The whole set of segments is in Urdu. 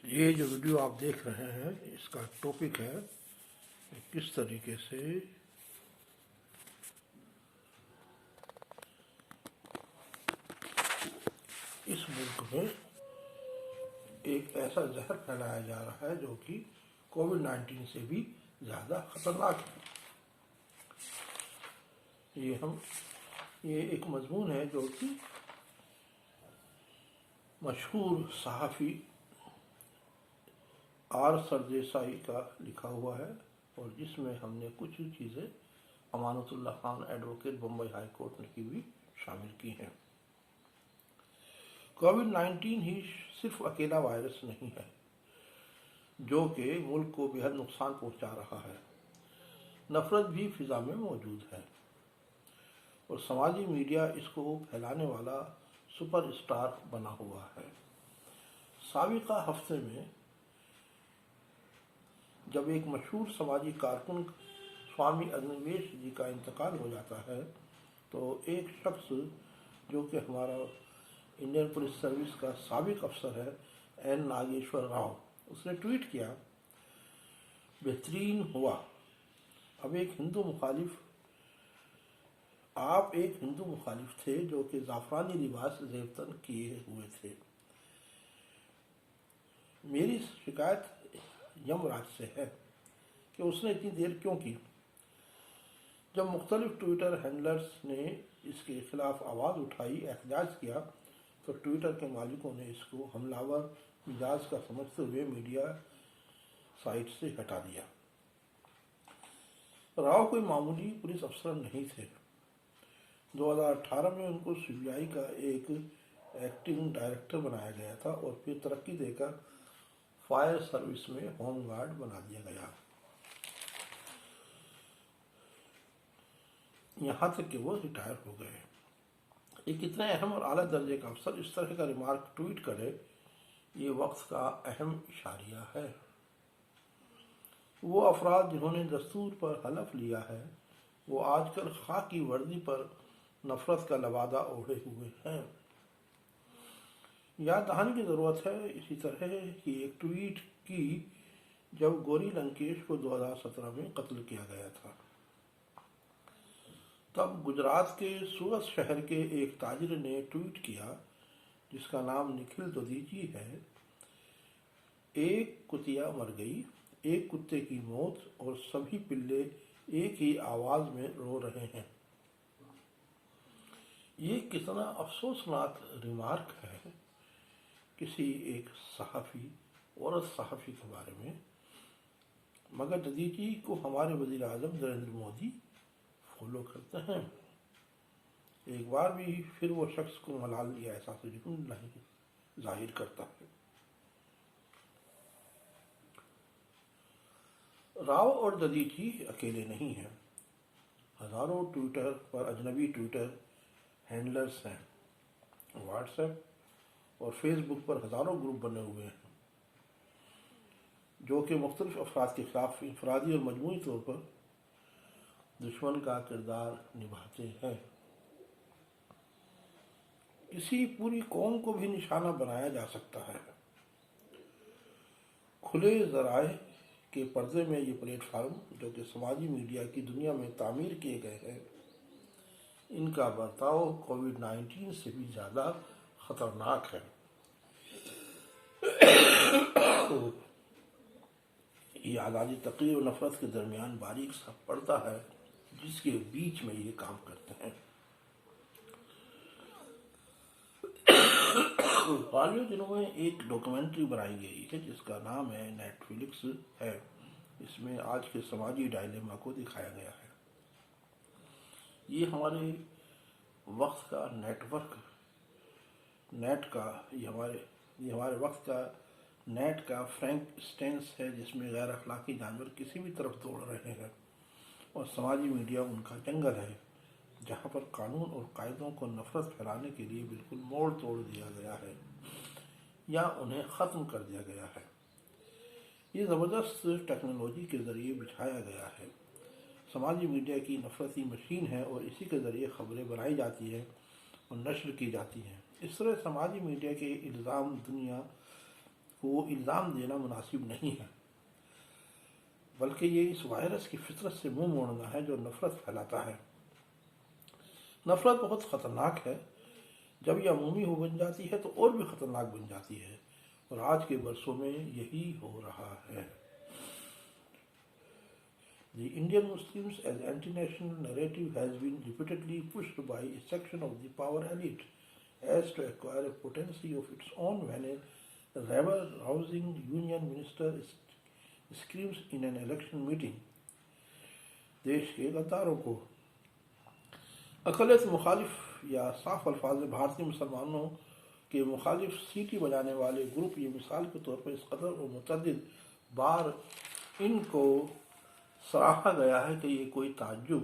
یہ جو ویڈیو آپ دیکھ رہے ہیں اس کا ٹاپک ہے کس طریقے سے اس ملک میں ایک ایسا زہر پھیلایا جا رہا ہے جو کہ کووڈ-19 سے بھی زیادہ خطرناک ہے۔ یہ ایک مضمون ہے جو کہ مشہور صحافی آر سردیسائی کا لکھا ہوا ہے اور جس میں ہم نے کچھ چیزیں Amanat Ullah Khan advocate Bombay high court نے کی بھی شامل کی ہیں۔ کووڈ-19 ہی صرف اکیلا وائرس نہیں ہے جو کہ ملک کو بے حد نقصان پہنچا رہا ہے، نفرت بھی فضا میں موجود ہے اور سماجی میڈیا اس کو پھیلانے والا سپر اسٹار بنا ہوا ہے۔ سابقہ ہفتے میں جب ایک مشہور سماجی کارکن سوامی اگنیویش جی کا انتقال ہو جاتا ہے تو ایک شخص جو کہ ہمارا انڈین پولیس سروس کا سابق افسر ہے این ناگیشور راؤ، اس نے ٹویٹ کیا، بہترین ہوا آپ ایک ہندو مخالف تھے جو کہ زعفرانی لباس زیبتن کیے ہوئے تھے۔ میری شکایت یم راج سے ہے کہ اس نے اتنی دیر کیوں کی۔ جب مختلف ٹویٹر ہینڈلرز نے اس کے خلاف آواز اٹھائی، احتجاج کیا تو ٹویٹر کے مالکوں نے اس کو حملہ آور مزاج کا سمجھتے ہوئے میڈیا سائٹ سے ہٹا دیا۔ راؤ کوئی معمولی پولیس افسر نہیں تھے۔ 2018 میں ان کو سی بی آئی کا ایک ایکٹنگ ڈائریکٹر بنایا گیا تھا اور پھر ترقی دے کر فائر سروس میں ہوم گارڈ بنا دیا گیا، یہاں تک کہ وہ ریٹائر ہو گئے۔ ایک اتنا اہم اور اعلیٰ درجے کا افسر اس طرح کا ریمارک ٹویٹ کرے، یہ وقت کا اہم اشاریہ ہے۔ وہ افراد جنہوں نے دستور پر حلف لیا ہے وہ آج کل خاکی وردی پر نفرت کا لبادہ اوڑھے ہوئے ہیں۔ یاد دہانی کی ضرورت ہے اسی طرح کی ایک ٹویٹ کی جب گوری لنکیش کو 2017 میں قتل کیا گیا تھا۔ تب گجرات کے سورت شہر کے ایک تاجر نے ٹویٹ کیا جس کا نام نکھل دودھیچی ہے، ایک کتیا مر گئی، ایک کتے کی موت اور سبھی پلے ایک ہی آواز میں رو رہے ہیں۔ یہ کتنا افسوسناک ریمارک ہے کسی ایک عورت صحافی کے بارے میں، مگر دودھیچی کو ہمارے وزیر اعظم نریندر مودی فالو کرتے ہیں۔ ایک بار بھی پھر وہ شخص کو ملال یا احساس جنون نہیں ظاہر کرتا ہے۔ راؤ اور دودھیچی اکیلے نہیں ہیں، ہزاروں ٹویٹر پر اجنبی ٹویٹر ہینڈلرز ہیں، واٹس ایپ اور فیس بک پر ہزاروں گروپ بنے ہوئے ہیں جو کہ مختلف افراد کے خلاف انفرادی اور مجموعی طور پر دشمن کا کردار نبھاتے ہیں۔ کسی پوری قوم کو بھی نشانہ بنایا جا سکتا ہے۔ کھلے ذرائع کے پردے میں یہ پلیٹ فارم جو کہ سماجی میڈیا کی دنیا میں تعمیر کیے گئے ہیں، ان کا برتاؤ کووڈ-19 سے بھی زیادہ خطرناک ہے۔ یہ آزادی تقریر و نفرت کے درمیان باریک سا پردہ ہے جس کے بیچ میں یہ کام کرتے ہیں۔ حالیہ دنوں میں ایک ڈاکیومنٹری بنائی گئی ہے جس کا نام ہے نیٹ فلکس ہے۔ اس میں آج کے سماجی ڈائلیما کو دکھایا گیا ہے۔ یہ ہمارے وقت کا نیٹ کا فرینک اسٹینس ہے جس میں غیر اخلاقی جانور کسی بھی طرف دوڑ رہے ہیں اور سماجی میڈیا ان کا جنگل ہے جہاں پر قانون اور قاعدوں کو نفرت پھیلانے کے لیے بالکل موڑ توڑ دیا گیا ہے یا انہیں ختم کر دیا گیا ہے۔ یہ زبردست ٹیکنالوجی کے ذریعے بچھایا گیا ہے، سماجی میڈیا کی نفرتی مشین ہے اور اسی کے ذریعے خبریں بنائی جاتی ہیں اور نشر کی جاتی ہیں۔ اس طرح سماجی میڈیا کے الزام دنیا کو الزام دینا مناسب نہیں ہے، بلکہ یہ اس وائرس کی فطرت سے منہ موڑنا ہے جو نفرت پھیلاتا ہے۔ نفرت بہت خطرناک ہے، جب یہ عمومی ہو بن جاتی ہے تو اور بھی خطرناک بن جاتی ہے، اور آج کے برسوں میں یہی ہو رہا ہے۔ The Indian Muslims as anti-national narrative has been repeatedly pushed by a section of the power elite as to acquire a potency of its own when a rabble-rousing union minister screams in an election meeting. دیش کے غداروں کو اقلیت مخالف یا صاف الفاظ میں بھارتی مسلمانوں کے مخالف سیٹی بجانے والے گروپ یہ مثال کے طور پر اس قدر اور متعدد بار ان کو سراہا گیا ہے کہ یہ کوئی تعجب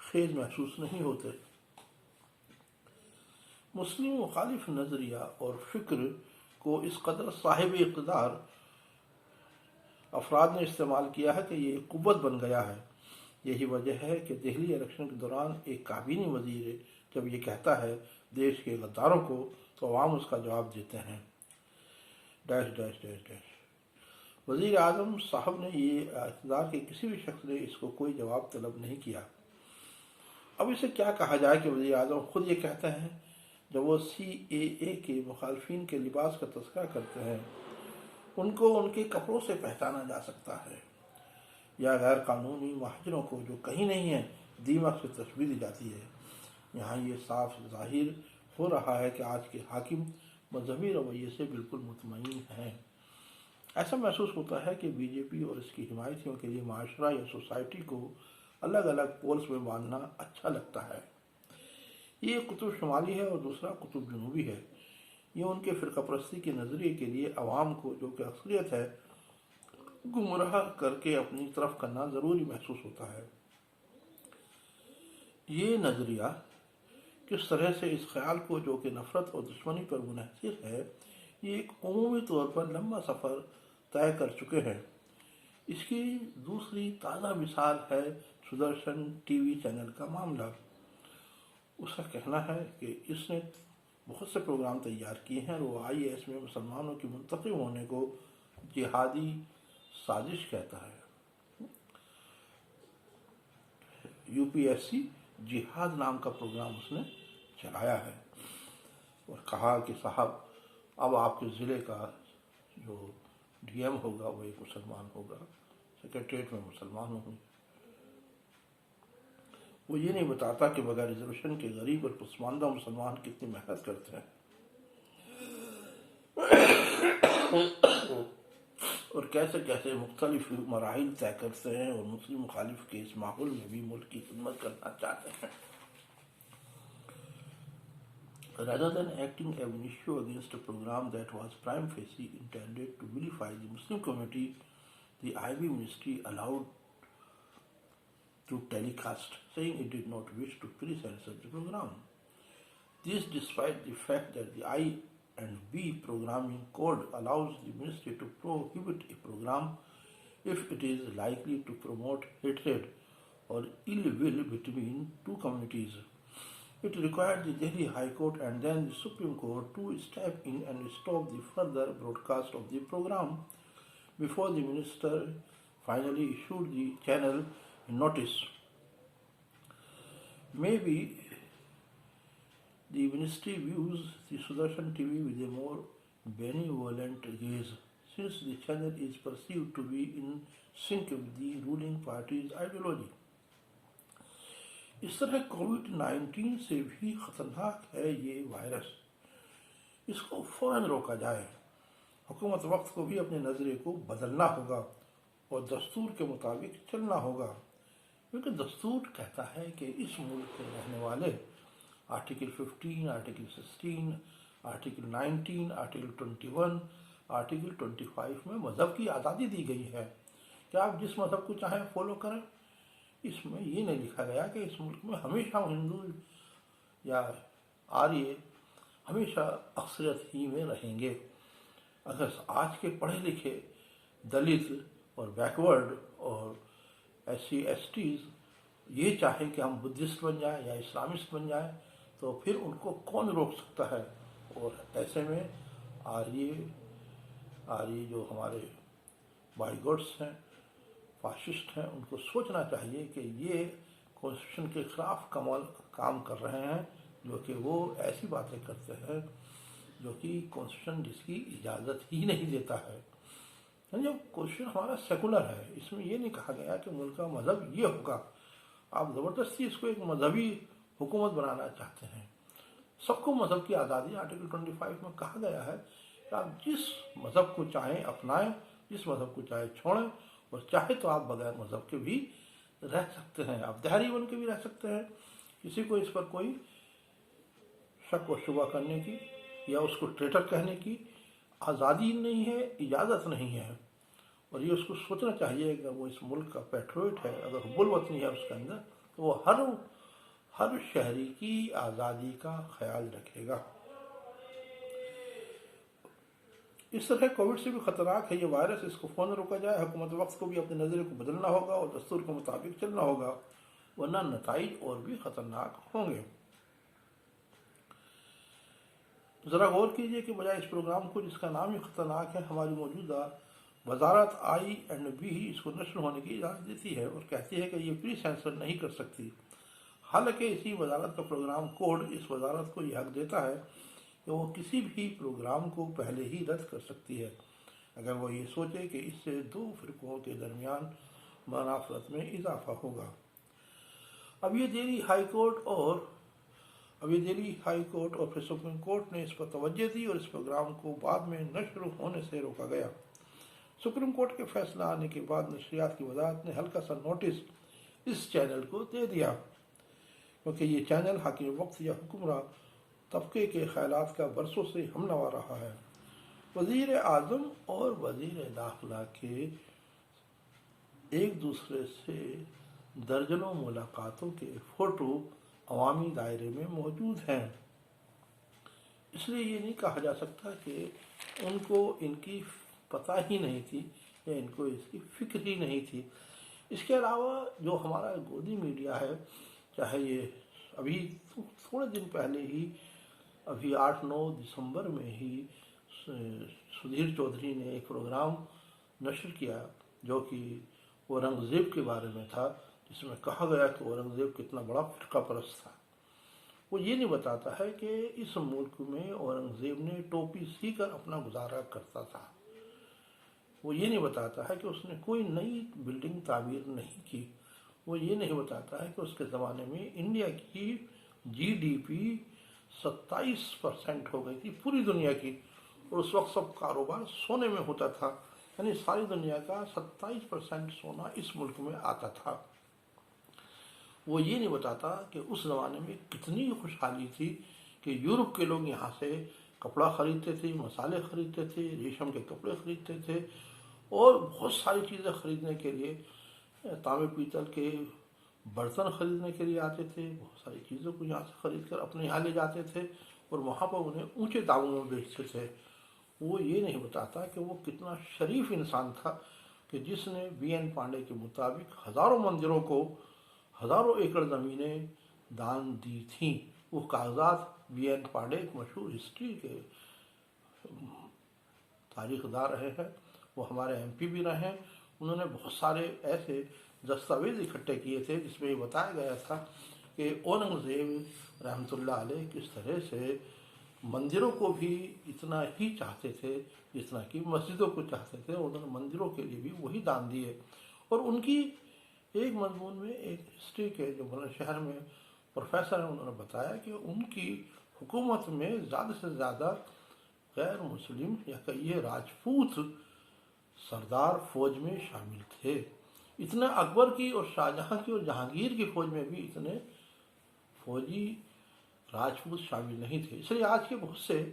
خیز محسوس نہیں ہوتے۔ مسلم مخالف نظریہ اور فکر کو اس قدر صاحب اقتدار افراد نے استعمال کیا ہے کہ یہ ایک قوت بن گیا ہے۔ یہی وجہ ہے کہ دہلی الیکشن کے دوران ایک کابینی وزیر جب یہ کہتا ہے دیش کے غداروں کو تو عوام اس کا جواب دیتے ہیں ڈیش ڈیش ڈیش ڈیش۔ وزیر اعظم صاحب نے یہ اقتدار کے کسی بھی شخص نے اس کو کوئی جواب طلب نہیں کیا۔ اب اسے کیا کہا جائے کہ وزیر اعظم خود یہ کہتے ہیں جب وہ CAA کے مخالفین کے لباس کا تذکرہ کرتے ہیں ان کو ان کے کپڑوں سے پہچانا جا سکتا ہے، یا غیر قانونی مہاجروں کو جو کہیں نہیں ہیں دیمک سے تشبیہ دی جاتی ہے۔ یہاں یہ صاف ظاہر ہو رہا ہے کہ آج کے حاکم مذہبی رویے سے بالکل مطمئن ہیں۔ ایسا محسوس ہوتا ہے کہ BJP اور اس کی حمایتیوں کے لیے معاشرہ یا سوسائٹی کو الگ الگ پولز میں باندھنا اچھا لگتا ہے۔ یہ ایک قطب شمالی ہے اور دوسرا قطب جنوبی ہے۔ یہ ان کے فرقہ پرستی کے نظریے کے لیے عوام کو جو کہ اکثریت ہے گمراہ کر کے اپنی طرف کرنا ضروری محسوس ہوتا ہے۔ یہ نظریہ کس طرح سے اس خیال کو جو کہ نفرت اور دشمنی پر منحصر ہے یہ ایک عمومی طور پر لمبا سفر طے کر چکے ہیں۔ اس کی دوسری تازہ مثال ہے سدرشن TV چینل کا معاملہ۔ اس کا کہنا ہے کہ اس نے بہت سے پروگرام تیار کیے ہیں اور وہ IAS میں مسلمانوں کی منتخب ہونے کو جہادی سازش کہتا ہے۔ UPSC جہاد نام کا پروگرام اس نے چلایا ہے اور کہا کہ صاحب اب آپ کے ضلع کا جو DM ہوگا وہ ایک مسلمان ہوگا، سیکریٹریٹ میں مسلمان ہوں۔ وہ یہ نہیں بتاتا کہ بغیر ریزرویشن کے غریب اور پسماندہ مسلمان کتنی محنت کرتے ہیں اور کیسے کیسے مختلف مراحل طے کرتے ہیں اور مسلم مخالف کے اس ماحول میں بھی ملک کی خدمت کرنا چاہتے ہیں۔ Rather than acting ab initio against a program that was prima facie intended to vilify the Muslim community, the IB ministry allowed to telecast, saying it did not wish to pre-censor the program. This despite the fact that the I and B programming code allows the ministry to prohibit a program if it is likely to promote hatred or ill will between two communities. It required the Delhi High Court and then the Supreme Court to step in and stop the further broadcast of the program before the minister finally issued the channel a notice. Maybe the ministry views the Sudarshan TV with a more benevolent gaze, since the channel is perceived to be in sync with the ruling party's ideology. اس طرح COVID-19 سے بھی خطرناک ہے یہ وائرس، اس کو فوراً روکا جائے۔ حکومت وقت کو بھی اپنے نظریے کو بدلنا ہوگا اور دستور کے مطابق چلنا ہوگا، کیونکہ دستور کہتا ہے کہ اس ملک کے رہنے والے article 15، article 16، article 19، article 21، article 25 میں مذہب کی آزادی دی گئی ہے کہ آپ جس مذہب کو چاہیں فالو کریں۔ اس میں یہ نہیں لکھا گیا کہ اس ملک میں ہمیشہ ہندو یا آریہ ہمیشہ اکثریت ہی میں رہیں گے۔ اگر آج کے پڑھے لکھے دلت اور بیکورڈ اور SC/STs یہ چاہیں کہ ہم بدھسٹ بن جائیں یا اسلامسٹ بن جائیں تو پھر ان کو کون روک سکتا ہے؟ اور ایسے میں آریہ اور یہ جو ہمارے بائیگوٹس ہیں، فاشسٹ ہیں، ان کو سوچنا چاہیے کہ یہ کانسٹیٹیوشن کے خلاف کام کر رہے ہیں، جو کہ وہ ایسی باتیں کرتے ہیں جو کہ کانسٹیٹیوشن جس کی اجازت ہی نہیں دیتا ہے۔ جو کانسٹیٹیوشن ہمارا سیکولر ہے، اس میں یہ نہیں کہا گیا کہ ملک کا مذہب یہ ہوگا۔ آپ زبردستی اس کو ایک مذہبی حکومت بنانا چاہتے ہیں۔ سب کو مذہب کی آزادی آرٹیکل 25 میں کہا گیا ہے کہ آپ جس مذہب کو چاہیں اپنائیں، جس مذہب کو چاہے چھوڑیں، اور چاہے تو آپ بغیر مذہب کے بھی رہ سکتے ہیں، آپ دہری بن کے بھی رہ سکتے ہیں۔ کسی کو اس پر کوئی شک و شبہ کرنے کی یا اس کو ٹریٹر کہنے کی آزادی نہیں ہے، اجازت نہیں ہے۔ اور یہ اس کو سوچنا چاہیے کہ وہ اس ملک کا پیٹروٹ ہے، اگر حب الوطنی ہے اس کے اندر، تو وہ ہر شہری کی آزادی کا خیال رکھے گا۔ اس طرح کووڈ سے بھی خطرناک ہے یہ وائرس، اس کو فوراً روکا جائے۔ حکومت وقت کو بھی اپنے نظریے کو بدلنا ہوگا اور دستور کے مطابق چلنا ہوگا، ورنہ نتائج اور بھی خطرناک ہوں گے۔ ذرا غور کیجئے کہ بجائے اس پروگرام کو، جس کا نام ہی خطرناک ہے، ہماری موجودہ وزارت INB اس کو نشر ہونے کی اجازت دیتی ہے اور کہتی ہے کہ یہ پری سینسر نہیں کر سکتی، حالانکہ اسی وزارت کا پروگرام کوڈ اس وزارت کو یہ حق دیتا ہے کہ وہ کسی بھی پروگرام کو پہلے ہی رد کر سکتی ہے اگر وہ یہ سوچے کہ اس سے دو فرقوں کے درمیان منافرت میں اضافہ ہوگا۔ اب یہ دہلی ہائی کورٹ اور پھر سپریم کورٹ نے اس پر توجہ دی اور اس پروگرام کو بعد میں نشر ہونے سے روکا گیا۔ سپریم کورٹ کے فیصلہ آنے کے بعد نشریات کی وزارت نے ہلکا سا نوٹس اس چینل کو دے دیا، کیونکہ یہ چینل حاکم وقت یا حکمراں طبقے کے خیالات کا برسوں سے ہم نوا رہا ہے۔ وزیر اعظم اور وزیر داخلہ کے ایک دوسرے سے درجنوں ملاقاتوں کے فوٹو عوامی دائرے میں موجود ہیں، اس لیے یہ نہیں کہا جا سکتا کہ ان کو ان کی پتہ ہی نہیں تھی یا ان کو اس کی فکر ہی نہیں تھی۔ اس کے علاوہ جو ہمارا گودی میڈیا ہے، چاہے یہ ابھی تھوڑے دن پہلے ہی، ابھی 8-9 دسمبر میں ہی سدھیر چودھری نے ایک پروگرام نشر کیا جو کہ اورنگزیب کے بارے میں تھا، جس میں کہا گیا کہ اورنگزیب کتنا بڑا فرقہ پرست تھا۔ وہ یہ نہیں بتاتا ہے کہ اس ملک میں اورنگزیب نے ٹوپی سی کر اپنا گزارا کرتا تھا۔ وہ یہ نہیں بتاتا ہے کہ اس نے کوئی نئی بلڈنگ تعمیر نہیں کی۔ وہ یہ نہیں بتاتا ہے کہ اس کے زمانے میں انڈیا کی GDP 27% ہو گئی تھی پوری دنیا کی، اور اس وقت سب کاروبار سونے میں ہوتا تھا، یعنی ساری دنیا کا 27% سونا اس ملک میں آتا تھا۔ وہ یہ نہیں بتاتا کہ اس زمانے میں کتنی خوشحالی تھی کہ یورپ کے لوگ یہاں سے کپڑا خریدتے تھے، مسالے خریدتے تھے، ریشم کے کپڑے خریدتے تھے، اور بہت ساری چیزیں خریدنے کے لیے، تانبے پیتل کے برتن خریدنے کے لیے آتے تھے، بہت ساری چیزوں کو یہاں سے خرید کر اپنے یہاں لے جاتے تھے اور وہاں پر انہیں اونچے داموں میں بیچتے تھے۔ وہ یہ نہیں بتاتا کہ وہ کتنا شریف انسان تھا کہ جس نے BN پانڈے کے مطابق ہزاروں مندروں کو ہزاروں ایکڑ زمینیں دان دی تھیں۔ وہ کاغذات BN پانڈے ایک مشہور ہسٹری کے تاریخ دار رہے ہیں، وہ ہمارے MP بھی رہے ہیں۔ انہوں نے بہت سارے ایسے دستاویز اکٹھے کیے تھے جس میں یہ بتایا گیا تھا کہ اورنگزیب رحمۃ اللہ علیہ کس طرح سے مندروں کو بھی اتنا ہی چاہتے تھے جتنا کہ مسجدوں کو چاہتے تھے۔ انہوں نے مندروں کے لیے بھی وہی دان دیے، اور ان کی ایک مضمون میں ایک ہسٹری کے جو بلند شہر میں پروفیسر ہیں، انہوں نے بتایا کہ ان کی حکومت میں زیادہ سے زیادہ غیر مسلم یا کہیے راجپوت سردار فوج میں شامل تھے۔ اتنا اکبر کی اور شاہجہاں کی اور جہانگیر کی فوج میں بھی اتنے فوجی راجپوت شامل نہیں تھے۔ اس لیے آج کے بہت سے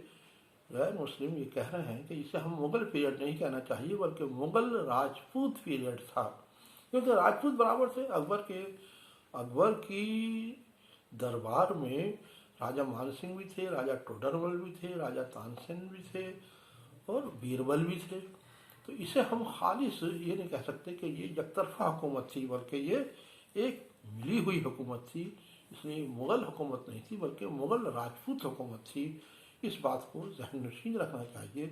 غیر مسلم یہ کہہ رہے ہیں کہ اسے ہم مغل پیریڈ نہیں کہنا چاہیے بلکہ مغل راجپوت پیریڈ تھا، کیونکہ راجپوت برابر تھے اکبر کی دربار میں۔ راجہ مان سنگھ بھی تھے، راجہ ٹوڈرمل بھی تھے، راجہ تان سین بھی تھے، اور بیربل بھی تھے۔ تو اسے ہم خالص یہ نہیں کہہ سکتے کہ یہ یک طرفہ حکومت تھی، بلکہ یہ ایک ملی ہوئی حکومت تھی۔ اس لیے مغل حکومت نہیں تھی بلکہ مغل راجپوت حکومت تھی۔ اس بات کو ذہن نشین رکھنا چاہیے،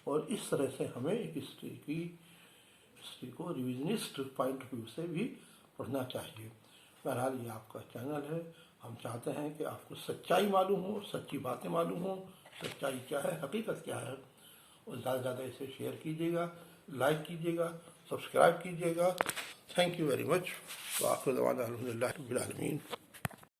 اور اس طرح سے ہمیں ایک ہسٹری کو ریویژنسٹ پوائنٹ آف ویو سے بھی پڑھنا چاہیے۔ بہرحال یہ آپ کا چینل ہے، ہم چاہتے ہیں کہ آپ کو سچائی معلوم ہو، سچی باتیں معلوم ہوں، سچائی کیا ہے، حقیقت کیا ہے، اور زیادہ سے زیادہ اسے شیئر کیجیے گا، لائک کیجیے گا، سبسکرائب کیجیے گا۔ Thank you very much. وآخر دعوانا الحمدللہ رب العالمین۔